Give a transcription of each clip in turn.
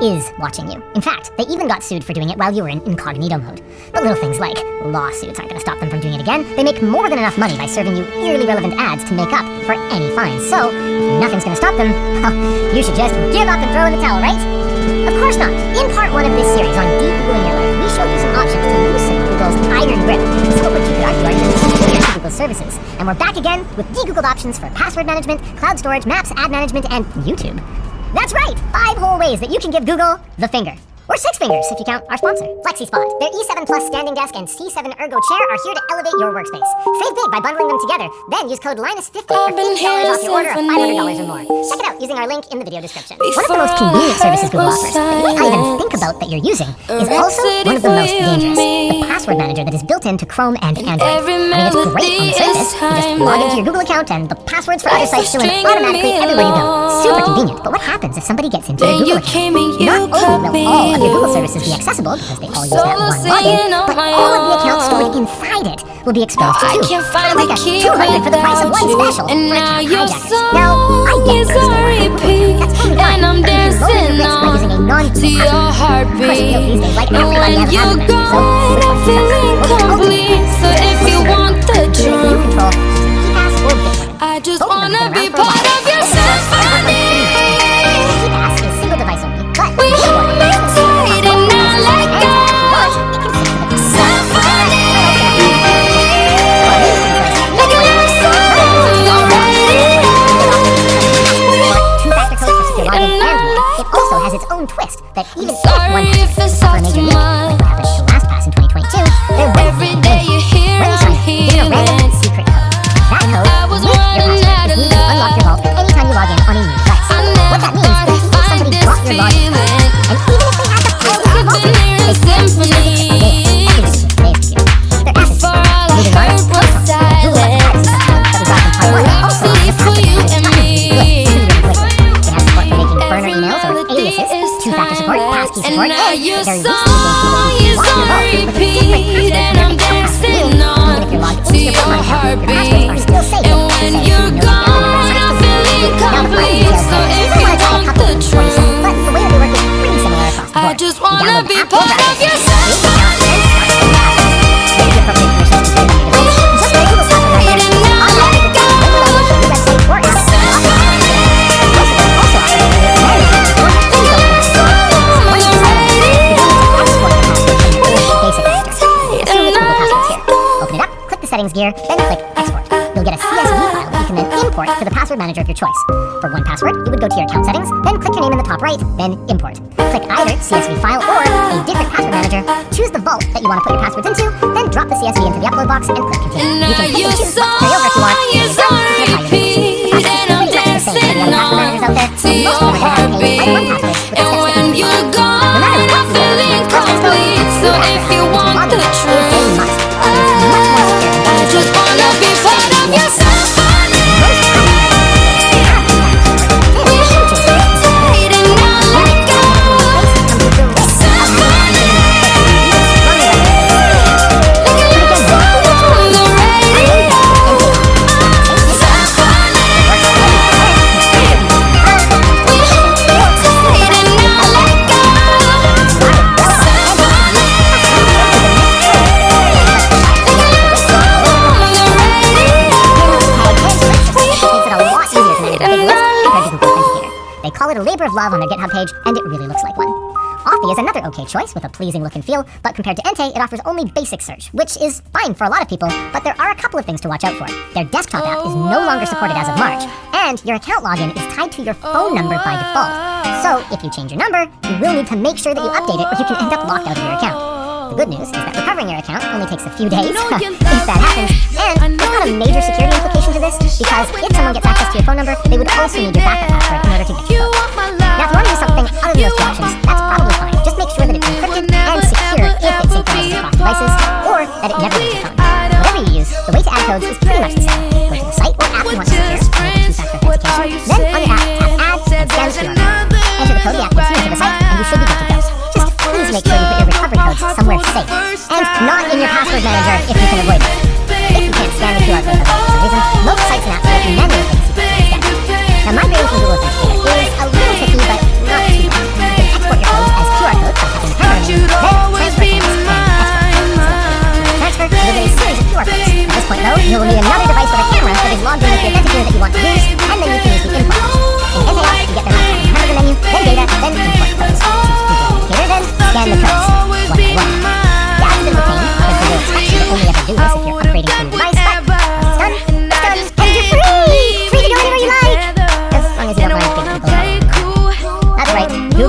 is watching you. In fact, they even got sued for doing it while you were in incognito mode. But little things like lawsuits aren't going to stop them from doing it again. They make more than enough money by serving you eerily relevant ads to make up for any fines. So, if nothing's going to stop them, well, you should just give up and throw in the towel, right? Of course not. In part 1 of this series on de-Googling your life, we showed you some options to loosen Google's iron grip, some of which you could argue are even superior to Google's services. And we're back again with de-Googled options for password management, cloud storage, maps, ad management, and YouTube. That's right! 5 whole ways that you can give Google the finger. Or 6 fingers if you count our sponsor, FlexiSpot. Their E7 Plus standing desk and C7 Ergo chair are here to elevate your workspace. Save big by bundling them together. Then use code Linus50 for $50 off your order of $500 or more. Check it out using our link in the video description. One of the most convenient services Google offers, that you may not even think about that you're using, is also one of the most dangerous. The password manager that is built into Chrome and Android. I mean, it's great on the surface. You just log into your Google account and the passwords for other sites fill in automatically everywhere you go. Super convenient. But what happens if somebody gets into your Google account? Not only will all of your Google services be accessible because they all use that one login, but all of the accounts stored inside it will be exposed too. Kind of like a 200 for the price of one special for account hijackers. Now, I get personally, that's totally fine, but if you're lowering your risk by using a non-Google password, of course, these days, like everybody has a password manager, so which one's incomplete. So if you want the drum, KeePass or Bitwarden. I just wanna be part of your symphony. KeePass is single device only, but We hold me tight and not let go. Symphony. Like a love song on the radio. Two-factor code for secure login and more. It also has its own twist that even if Sorry one if password it's suffer a off major too leak, much. like what happened to LastPass in 2022, there will Every be day you hear when you I'm sign in, you get a random hearing. secret code. That code I was with your running password out is of needed to unlock your vault anytime you log in on a new device. What that means is that even if somebody got your login code, and even if they had the file with your vault in it, they can't use it again. Before all I heard was silence. Only for you and me. Every melody is timeless. And now your song is on repeat. And I'm dancing on to your heartbeat. And when you're gone, I feel incomplete. So if you want the truth, I just wanna be part of your symphony. Settings gear, then click Export. You'll get a CSV file that you can then import to the password manager of your choice. For 1Password, you would go to your account settings, then click your name in the top right, then Import. Click either CSV file or a different password manager, choose the vault that you want to put your passwords into, then drop the CSV into the upload box and click Continue. You can pick and choose what to carry over if you want. Is on repeat, and I'm dancing on to your heartbeat. And when you're gone, I feel incomplete. So if you want the truth, I just wanna be part of your symphony. We hold me tight and not let go. Symphony. Like a love song on the radio. Symphony. We hold me tight and not let go. Symphony. They call it a labor of love on their GitHub page, and it really looks like one. Authy is another okay choice with a pleasing look and feel, but compared to Entei, it offers only basic search, which is fine for a lot of people, but there are a couple of things to watch out for. Their desktop app is no longer supported as of March, and your account login is tied to your phone number by default. So if you change your number, you will need to make sure that you update it, or you can end up locked out of your account. The good news is that recovering your account only takes a few days, if that happens, and there's not a major security implication to this, because if someone gets access to your phone number, they would also need your backup password in order to get your phone. Now, if you want to do something other than those two options, that's probably fine. Just make sure that it's encrypted and secure if it synchronizes across devices, or that it never leaves your phone. Whatever you use, the way to add codes is pretty much the same. Go to the site or app you want to secure, enable two-factor authentication, then on your app, tap Add, and scan the QR code. Enter the code the app gives you into the site, and you should be good to go. Just please make sure you put your recovery codes somewhere safe, and not in your password manager if you can avoid it. If you can't scan the QR code for some reason, most sites and apps let you manually take secret extend. Now, migrating from Google Authenticator is a little tricky, but not too bad. You can export your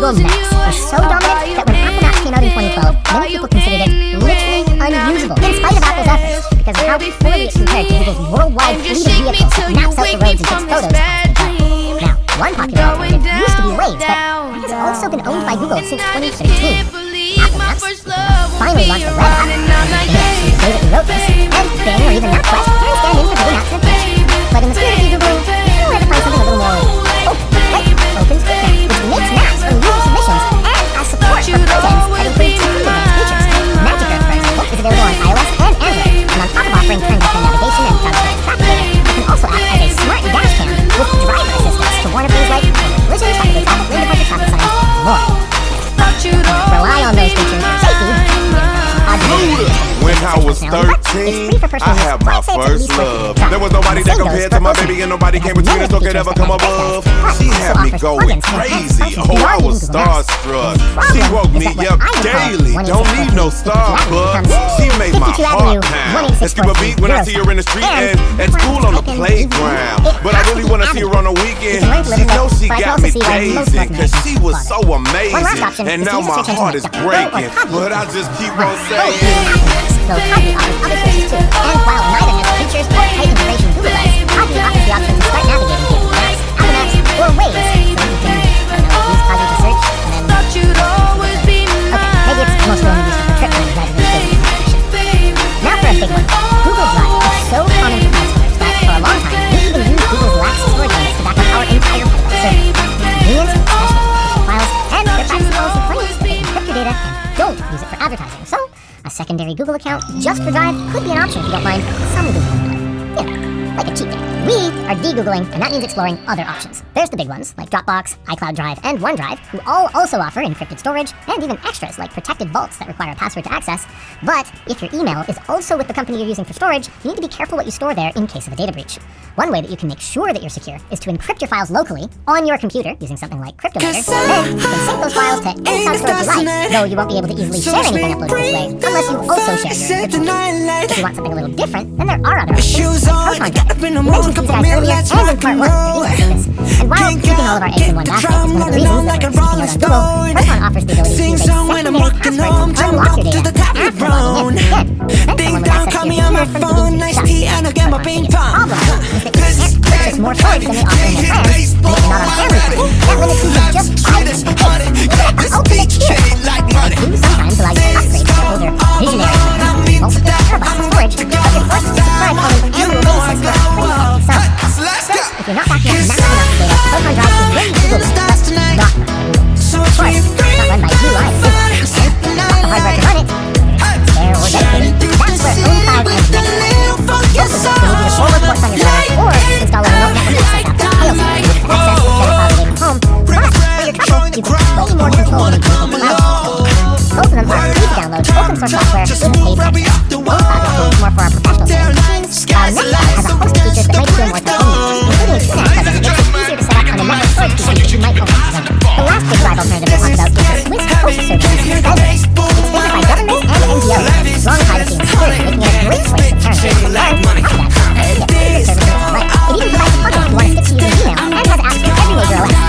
Google Maps was so dominant that when Apple Maps came out in 2012, many people considered it literally unusable, in spite of Apple's efforts, because of how poorly it compared to Google's worldwide fleet of vehicles that maps out the roads and takes photos constantly. Now, one popular alternative used to be Waze, but that has also been owned by Google since 2013. Apple Maps finally launched a web app. The day that we wrote this, and Bing or even MapQuest can stand in for Google Maps and Pinch. But in the spirit of Googling, we wanted to find something a little more open, like OpenStreetMap, which makes maps from user submissions and has support for plugins that include two advanced features. Magic Earth, for example, is available on iOS and Android, and on top of offering turn-by-turn navigation and crowdsourced traffic data, it can also act as a smart dash cam with driver assistance to warn of things like collisions, secondary traffic, lane departure traffic signs, and more. Rely on those features for safety. When I was 13, I had my first love. There was nobody that compared to my baby, and nobody came between us or could ever come above. She had me going crazy. Oh, I was starstruck. She woke me up daily. Don't need no Starbucks. She made my heart pound. And skip a beat when I see her in the street and at school on the playground. But I really wanna see her on the weekend. She knows she got me dazing, cause she was so amazing. And now my heart is breaking, but I just keep on saying. Though Podme offers other sources too, and while neither has the features or tight integration Google does, Podme offers the option to start navigating via Maps, Apple Maps, or Waze, so you can, use Podme to search, and then... Okay, maybe it's mostly only useful for trip plans rather than daily navigation. Now for a big one. Google Drive is so common for file storage that, for a long time, we even used Google's lax storage limits to back up our entire petabyte server. It's convenient, especially for files, and their privacy policy claims that they encrypt your data and don't use it for advertising, so... a secondary Google account just for Drive could be an option if you don't mind some Googling. You know, like a cheat day. We are de-Googling, and that means exploring other options. There's the big ones, like Dropbox, iCloud Drive, and OneDrive, who all also offer encrypted storage, and even extras like protected vaults that require a password to access. But if your email is also with the company you're using for storage, you need to be careful what you store there in case of a data breach. One way that you can make sure that you're secure is to encrypt your files locally on your computer using something like CryptoMator. Then you can sync those files to any cloud storage you like, though you won't be able to easily share anything uploaded this way unless you also share your encryption keys. If you want something a little different, then there are other options like Proton Drive. We mentioned these guys earlier and in part 1 for this. And while keeping all of our eggs in one basket is one of the reasons that we're keeping out on Google, Proton offers the ability to use a secondary password to unlock your data after logging in. Again, then someone with access to your computer from the beginning to be shut. The problem is that you can't purchase more storage than they offer in their plans, and if you're not on family plan, that limits you to just 5 gigs. The ultimate tier. They do sometimes allow you to upgrade to older visionary plans, multiple terabytes of storage, but you're forced to subscribe on an annual basis for a pretty hefty sum. So, if you're not backing up massive amounts of data, Proton Drive is ready to Google, but not run by Google. Of course, it's not run by you either, and it's not the hardware to run it. It's there or dedicated. That's where OwnCloud and Nextcloud. Also, you need to forward ports on your server, or install a remote network access app that fails you with access to the cloud away from home. But for your trouble, you get way more control than you do with cloud storage. Both of them are free to download open source software with paid access. OwnCloud is more for our professional gaming machines, while Nextcloud has a host of features that might appeal more to home users, including a TuneApp plugin that makes it easier to set up on the network storage PC that you might already run. The last big Drive alternative we'll talk about is the Swiss host service, Bedrock. It's favored by governments and NGOs and has strong privacy and security, making it a great choice for parents. And on top of that, it even provides a plugin if you want to stick to using Gmail, and has apps for every major OS,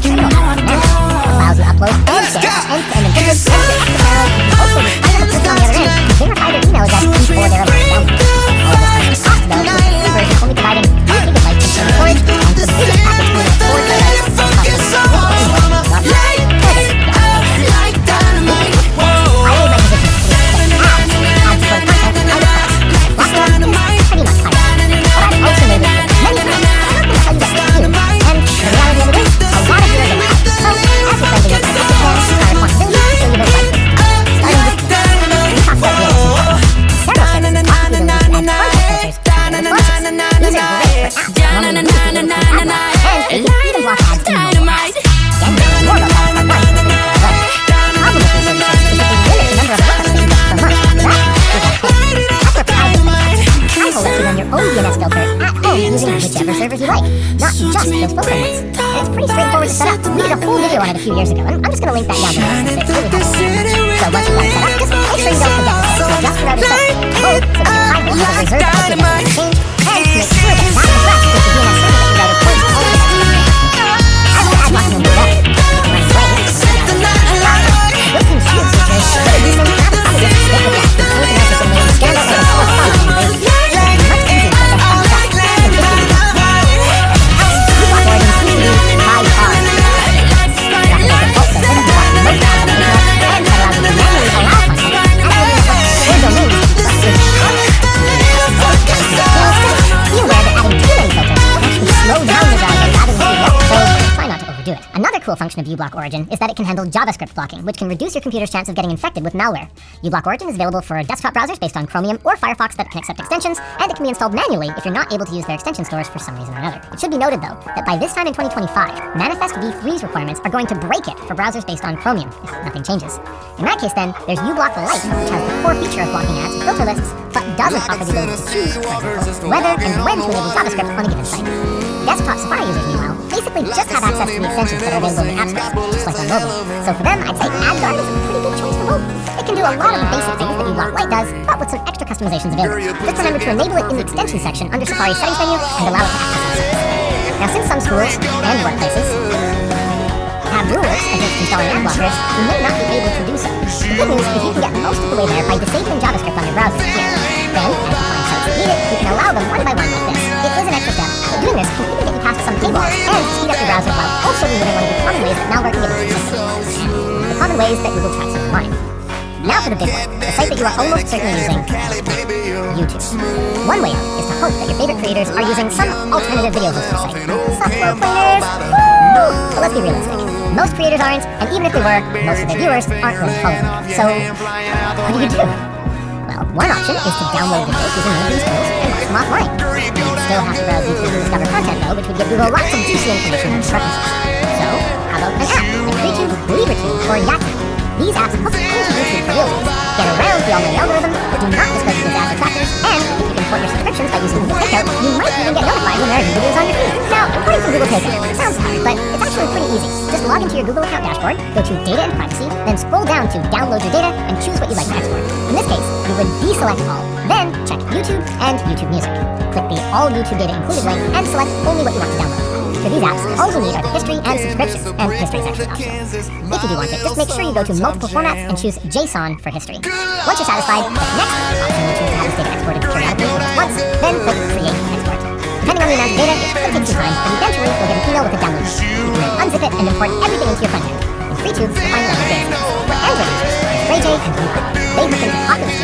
even a Linux terminal app now. The files you upload and share are end-to-end encrypted, and if you're active now, you can also require the person on the other end to verify their email address before they're allowed to download. All of this comes at cost, though, with the free version only providing 2 gigabytes of storage, and for the biggest package coming with 4 gigabytes, it's costing servers you like, not just those filter ones. And it's pretty straightforward to set up. We did a whole video on it a few years ago, and I'm just going to link that down below since it's really helpful. So once you've got it set up, just make sure you don't forget to adjust your router set, both so that your client will have a reserved IP address you can change, and to make sure that that address is the DNS server that your router points all the way to. As with AdBlock and Windows, you can run Brave, of uBlock Origin is that it can handle JavaScript blocking, which can reduce your computer's chance of getting infected with malware. uBlock Origin is available for desktop browsers based on Chromium or Firefox that can accept extensions, and it can be installed manually if you're not able to use their extension stores for some reason or another. It should be noted, though, that by this time in 2025, Manifest v3's requirements are going to break it for browsers based on Chromium, if nothing changes. In that case, then, there's uBlock Lite, which has the core feature of blocking ads with filter lists, but doesn't offer the ability to choose, for example, whether and when to enable JavaScript on a given site. Desktop Safari users, meanwhile, basically just have access to the extensions that are available in the App Store, just like on mobile. So for them, I'd say AdGuard is a pretty good choice for both. It can do a lot of the basic things that uBlock Lite does, but with some extra customizations available. Just remember to enable it in the extension section under Safari's settings menu and allow it to access the sites. Now, since some schools and workplaces have rules against installing ad blockers, you may not be able to do so. The good news is you can get most of the way there by disabling JavaScript on your browser here. Then, as you find sites that need it, you can allow them one by one like this. It is an extra step, but doing this can even get you past some paywalls and speed up your browser while also removing one of the common ways that malware can get into the system. The common ways that Google tracks you online. Now for the big one, the site that you are almost certainly using, YouTube. One way out is to hope that your favorite creators are using some alternative video hosting site. Software cleaners! Woo! But let's be realistic. Most creators aren't, and even if they were, most of their viewers aren't really following them. So, what do you do? Well, one option is to download videos using one of these tools and watch them offline. You'd still have to browse YouTube to discover content, though, which would give Google lots of juicy information on preferences. So, how about an app like FreeTube, LibreTube, or Yahoo? These apps hook into YouTube for real, get around the almighty algorithm, but do not disclose Google's ads or trackers, and if you import your subscriptions by using Google Takeout, you might even get notified when there are new videos on your feed. Now, importing from Google Takeout sounds hard, but it's actually pretty easy. Just log into your Google account dashboard, go to Data and Privacy, then scroll down to Download Your Data, and choose what you'd like to export. In this case, you would deselect all, then check YouTube and YouTube Music. Click the All YouTube Data Included link, and select only what you want to download. For these apps, all you need are the history and subscriptions, and history is actually optional. If you do want it, just make sure you go to multiple formats and choose JSON for history. Once you're satisfied, click Next, option you choose to have this data exported periodically or just once, then click Create and Export. Depending on the amount of data, it could take some time, but eventually you'll get an email with a download link. You can then unzip it and import everything into your front end. In FreeTube, you'll find it on the data. For Android users, there's RayJ and Blueprint. They hook into popular